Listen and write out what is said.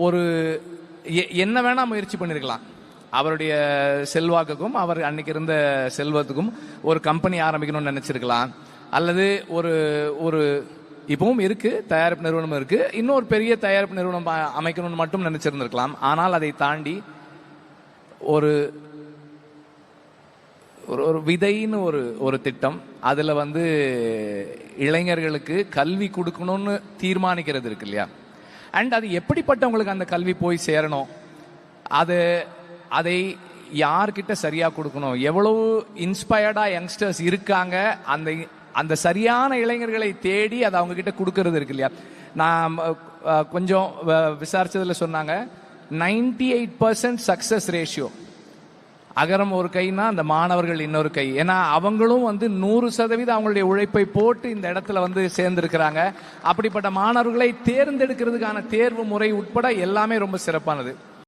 ஒரு என்ன வேணா முயற்சி பண்ணிருக்கலாம். அவருடைய செல்வாக்குக்கும் அவர் அன்னைக்கு இருந்த செல்வத்துக்கும் ஒரு கம்பெனி ஆரம்பிக்கணும்னு நினைச்சிருக்கலாம். அல்லது ஒரு ஒரு இப்பவும் இருக்கு, தயாரிப்பு நிறுவனம் இருக்கு, இன்னொரு பெரிய தயாரிப்பு நிறுவனம் அமைக்கணும்னு மட்டும் நினைச்சிருந்திருக்கலாம். ஆனால் அதை தாண்டி ஒரு ஒரு விதைன்னு ஒரு திட்டம், அதுல இளைஞர்களுக்கு கல்வி கொடுக்கணும்னு தீர்மானிக்கிறது இருக்கு இல்லையா. அண்ட் அது எப்படிப்பட்டவங்களுக்கு அந்த கல்வி போய் சேரணும், அதை யார்கிட்ட சரியா கொடுக்கணும், எவ்வளவு இன்ஸ்பயர்டா யங்ஸ்டர்ஸ் இருக்காங்க, அந்த அந்த சரியான இளைஞர்களை தேடி அதை அவங்க கிட்ட கொடுக்கறது இருக்கு இல்லையா. நான் கொஞ்சம் விசாரிச்சதுல சொன்னாங்க 98% சக்சஸ் ரேஷியோ. அகரம் ஒரு கைனா அந்த மாணவர்கள் இன்னொரு கை. ஏன்னா அவங்களும் 100% அவங்களுடைய உழைப்பை போட்டு இந்த இடத்துல சேர்ந்திருக்கிறாங்க. அப்படிப்பட்ட மாணவர்களை தேர்ந்தெடுக்கிறதுக்கான தேர்வு முறை உட்பட எல்லாமே ரொம்ப சிறப்பானது.